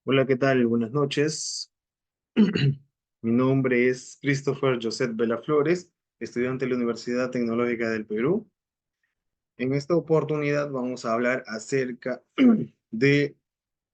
Hola, ¿qué tal? Buenas noches. Mi nombre es Christopher José Vela Flores, estudiante de la Universidad Tecnológica del Perú. En esta oportunidad vamos a hablar acerca de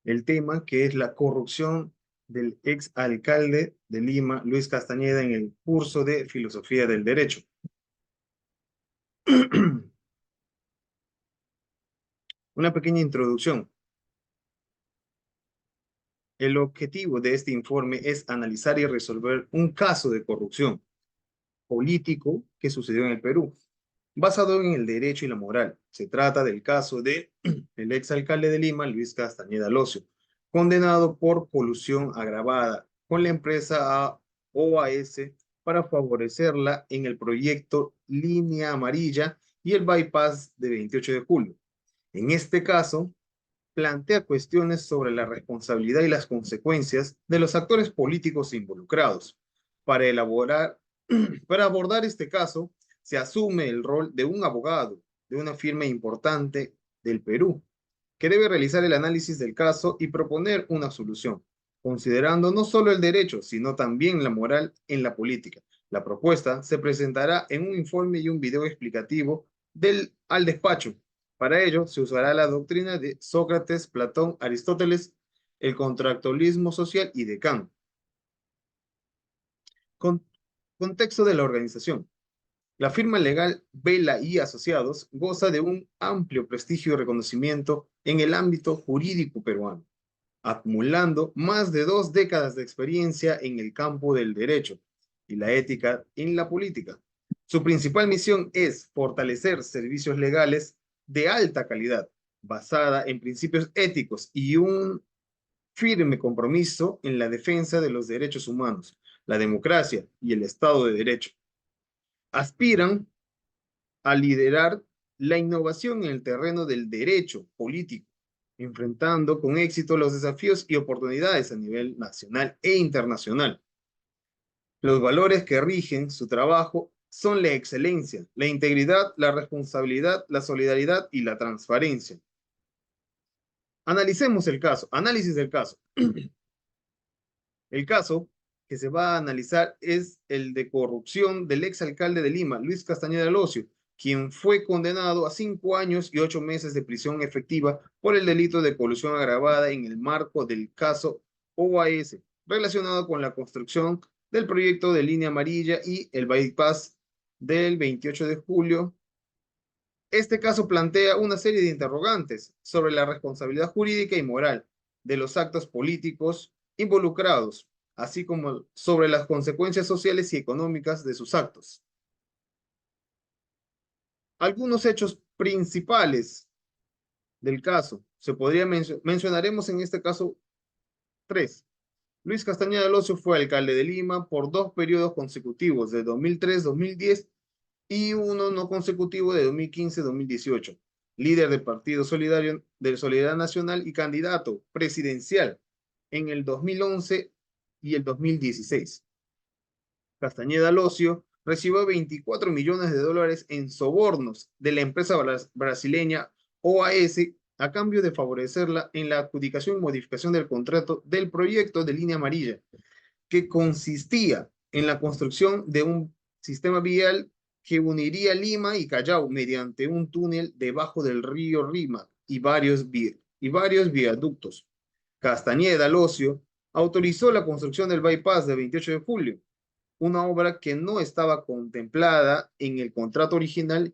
el tema que es la corrupción del ex alcalde de Lima, Luis Castañeda, en el curso de Filosofía del Derecho. Una pequeña introducción. El objetivo de este informe es analizar y resolver un caso de corrupción político que sucedió en el Perú basado en el derecho y la moral. Se trata del caso de el exalcalde de Lima, Luis Castañeda Locio, condenado por colusión agravada con la empresa OAS para favorecerla en el proyecto Línea Amarilla y el bypass de 28 de julio. En este caso, plantea cuestiones sobre la responsabilidad y las consecuencias de los actores políticos involucrados. Para elaborar, para abordar este caso, se asume el rol de un abogado de una firma importante del Perú, que debe realizar el análisis del caso y proponer una solución, considerando no solo el derecho, sino también la moral en la política. La propuesta se presentará en un informe y un video explicativo al despacho. Para ello, se usará la doctrina de Sócrates, Platón, Aristóteles, el contractualismo social y de Kant. Con, contexto de la organización. La firma legal Vela y Asociados goza de un amplio prestigio y reconocimiento en el ámbito jurídico peruano, acumulando más de 2 décadas de experiencia en el campo del derecho y la ética en la política. Su principal misión es fortalecer servicios legales de alta calidad, basada en principios éticos y un firme compromiso en la defensa de los derechos humanos, la democracia y el Estado de Derecho. Aspiran a liderar la innovación en el terreno del derecho político, enfrentando con éxito los desafíos y oportunidades a nivel nacional e internacional. Los valores que rigen su trabajo son la excelencia, la integridad, la responsabilidad, la solidaridad y la transparencia. Analicemos el caso, análisis del caso. El caso que se va a analizar es el de corrupción del exalcalde de Lima, Luis Castañeda Locio, quien fue condenado a 5 años y 8 meses de prisión efectiva por el delito de colusión agravada en el marco del caso OAS, relacionado con la construcción del proyecto de línea amarilla y el bypass del 28 de julio. Este caso plantea una serie de interrogantes sobre la responsabilidad jurídica y moral de los actos políticos involucrados, así como sobre las consecuencias sociales y económicas de sus actos. Algunos hechos principales del caso, mencionaremos en este caso tres. Luis Castañeda Locio fue alcalde de Lima por 2 periodos consecutivos, de 2003-2010 y uno no consecutivo de 2015-2018. Líder del Partido Solidario de Solidaridad Nacional y candidato presidencial en el 2011 y el 2016. Castañeda Locio recibió 24 millones de dólares en sobornos de la empresa brasileña OAS a cambio de favorecerla en la adjudicación y modificación del contrato del proyecto de línea amarilla, que consistía en la construcción de un sistema vial que uniría Lima y Callao mediante un túnel debajo del río Rima y varios viaductos. Castañeda Locio autorizó la construcción del bypass de 28 de julio, una obra que no estaba contemplada en el contrato original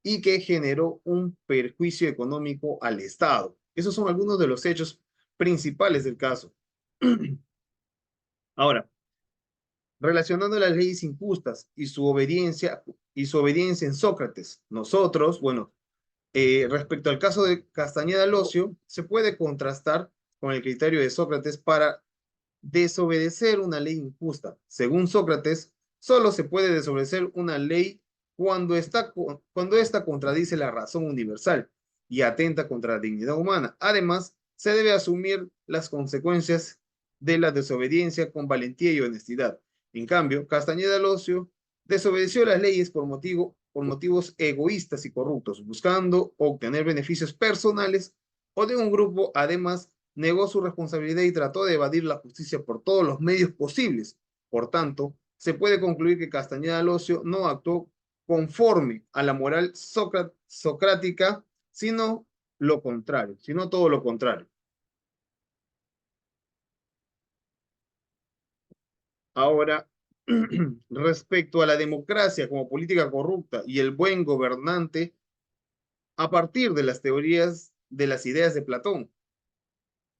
y que generó un perjuicio económico al Estado. Esos son algunos de los hechos principales del caso. Ahora, relacionando las leyes injustas y su obediencia en Sócrates. Nosotros, bueno, respecto al caso de Castañeda Locio, se puede contrastar con el criterio de Sócrates para desobedecer una ley injusta. Según Sócrates, solo se puede desobedecer una ley cuando esta contradice la razón universal y atenta contra la dignidad humana. Además, se debe asumir las consecuencias de la desobediencia con valentía y honestidad. En cambio, Castañeda Locio desobedeció las leyes por motivos egoístas y corruptos, buscando obtener beneficios personales o de un grupo, además negó su responsabilidad y trató de evadir la justicia por todos los medios posibles. Por tanto, se puede concluir que Castañeda Locio no actuó conforme a la moral socrática, sino lo contrario, sino todo lo contrario. Ahora, respecto a la democracia como política corrupta y el buen gobernante, a partir de las teorías de las ideas de Platón.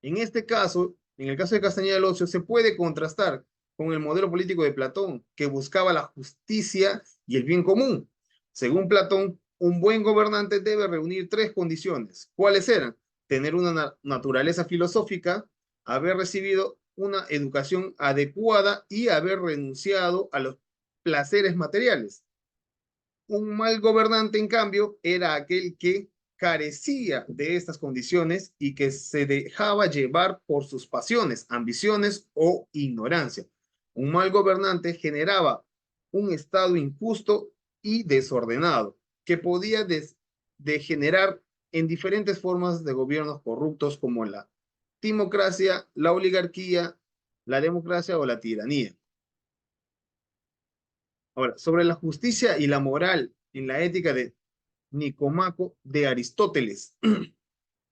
En este caso, en el caso de Castañeda del Ocio, se puede contrastar con el modelo político de Platón, que buscaba la justicia y el bien común. Según Platón, un buen gobernante debe reunir tres condiciones. ¿Cuáles eran? Tener una naturaleza filosófica, haber recibido una educación adecuada y haber renunciado a los placeres materiales. Un mal gobernante, en cambio, era aquel que carecía de estas condiciones y que se dejaba llevar por sus pasiones, ambiciones o ignorancia. Un mal gobernante generaba un estado injusto y desordenado que podía degenerar en diferentes formas de gobiernos corruptos como la timocracia, la oligarquía, la democracia o la tiranía. Ahora, sobre la justicia y la moral en la ética de Nicomaco de Aristóteles.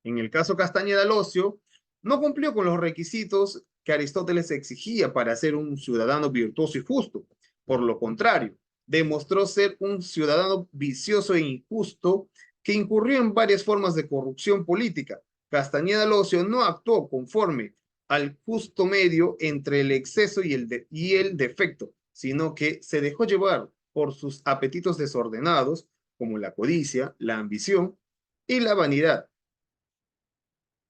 En el caso Castañeda Locio, no cumplió con los requisitos que Aristóteles exigía para ser un ciudadano virtuoso y justo. Por lo contrario, demostró ser un ciudadano vicioso e injusto que incurrió en varias formas de corrupción política. Castañeda Locio no actuó conforme al justo medio entre el exceso y el defecto, sino que se dejó llevar por sus apetitos desordenados, como la codicia, la ambición y la vanidad.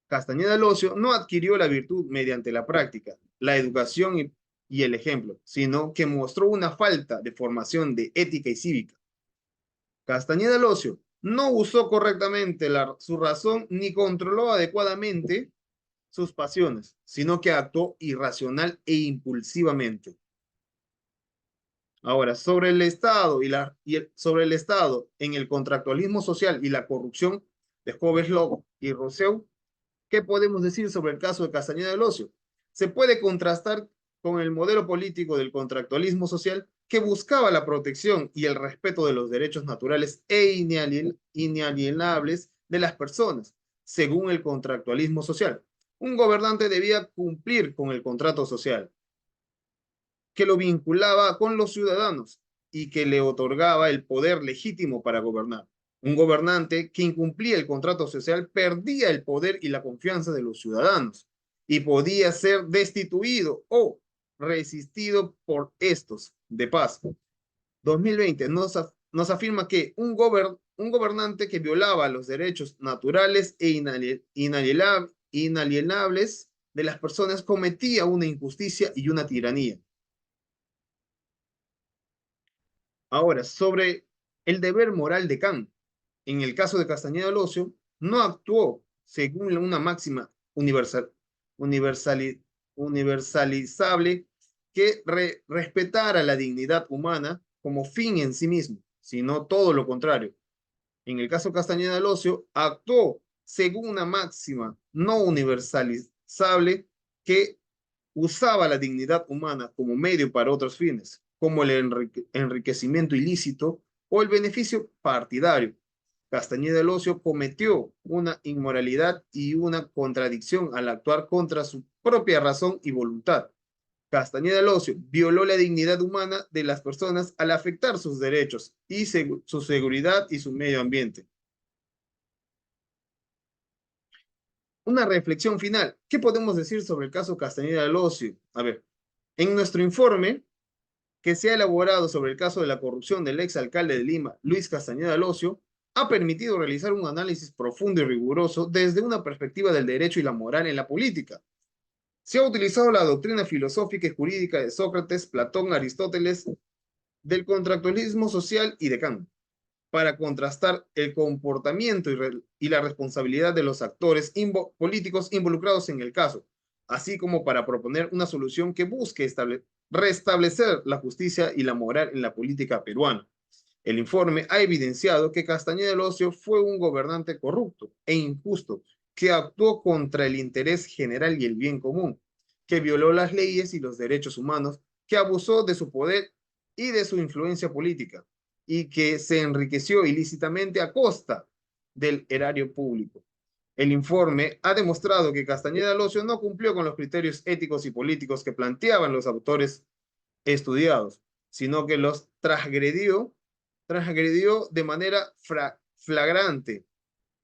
Castañeda Locio no adquirió la virtud mediante la práctica, la educación y el ejemplo, sino que mostró una falta de formación de ética y cívica. Castañeda Locio no usó correctamente su razón ni controló adecuadamente sus pasiones, sino que actuó irracional e impulsivamente. Ahora, sobre el Estado sobre el Estado en el contractualismo social y la corrupción de Hobbes y Rousseau, ¿qué podemos decir sobre el caso de Castañeda del Ocio? Se puede contrastar con el modelo político del contractualismo social que buscaba la protección y el respeto de los derechos naturales e inalienables de las personas, según el contractualismo social. Un gobernante debía cumplir con el contrato social, que lo vinculaba con los ciudadanos y que le otorgaba el poder legítimo para gobernar. Un gobernante que incumplía el contrato social perdía el poder y la confianza de los ciudadanos y podía ser destituido o resistido por estos. De paso, 2020 nos afirma que un gobernante que violaba los derechos naturales e inalienables de las personas cometía una injusticia y una tiranía. Ahora, sobre el deber moral de Kant. En el caso de Castañeda del Ocio, no actuó según una máxima universali, universalizable que respetara la dignidad humana como fin en sí mismo, sino todo lo contrario. En el caso de Castañeda del Ocio, actuó según una máxima no universalizable que usaba la dignidad humana como medio para otros fines, como el enriquecimiento ilícito o el beneficio partidario. Castañeda del Ocio cometió una inmoralidad y una contradicción al actuar contra su propia razón y voluntad. Castañeda del Ocio violó la dignidad humana de las personas al afectar sus derechos y su seguridad y su medio ambiente. Una reflexión final. ¿Qué podemos decir sobre el caso Castañeda del Ocio? A ver, en nuestro informe que se ha elaborado sobre el caso de la corrupción del exalcalde de Lima, Luis Castañeda Locio, ha permitido realizar un análisis profundo y riguroso desde una perspectiva del derecho y la moral en la política. Se ha utilizado la doctrina filosófica y jurídica de Sócrates, Platón, Aristóteles, del contractualismo social y de Kant, para contrastar el comportamiento y la responsabilidad de los actores políticos involucrados en el caso, así como para proponer una solución que busque restablecer la justicia y la moral en la política peruana. El informe ha evidenciado que Castañeda del Ocio fue un gobernante corrupto e injusto que actuó contra el interés general y el bien común, que violó las leyes y los derechos humanos, que abusó de su poder y de su influencia política, y que se enriqueció ilícitamente a costa del erario público. El informe ha demostrado que Castañeda Locio no cumplió con los criterios éticos y políticos que planteaban los autores estudiados, sino que los transgredió de manera flagrante.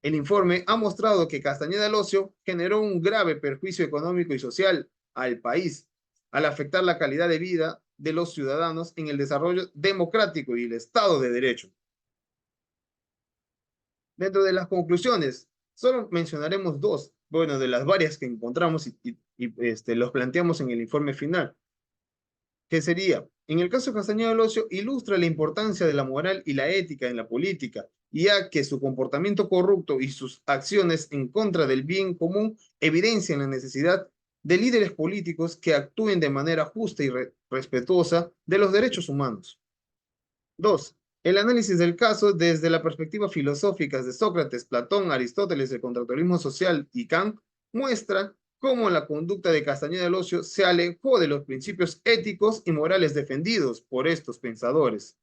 El informe ha mostrado que Castañeda Locio generó un grave perjuicio económico y social al país, al afectar la calidad de vida de los ciudadanos en el desarrollo democrático y el Estado de Derecho. Dentro de las conclusiones, solo mencionaremos dos, bueno, de las varias que encontramos y los planteamos en el informe final, que sería, en el caso de Castañeda del Ocio, ilustra la importancia de la moral y la ética en la política, ya que su comportamiento corrupto y sus acciones en contra del bien común evidencian la necesidad de líderes políticos que actúen de manera justa y respetuosa de los derechos humanos. Dos, el análisis del caso desde la perspectiva filosófica de Sócrates, Platón, Aristóteles, el contractualismo social y Kant muestra cómo la conducta de Castañeda del Ocio se alejó de los principios éticos y morales defendidos por estos pensadores.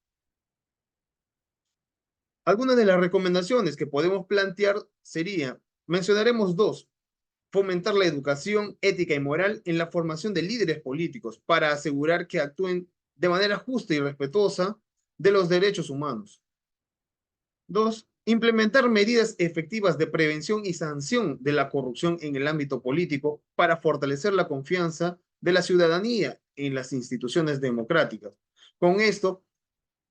Algunas de las recomendaciones que podemos plantear sería, mencionaremos dos: fomentar la educación ética y moral en la formación de líderes políticos para asegurar que actúen de manera justa y respetuosa de los derechos humanos. Dos, implementar medidas efectivas de prevención y sanción de la corrupción en el ámbito político para fortalecer la confianza de la ciudadanía en las instituciones democráticas. Con esto,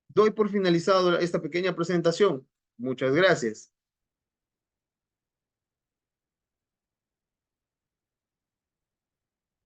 doy por finalizado esta pequeña presentación. Muchas gracias.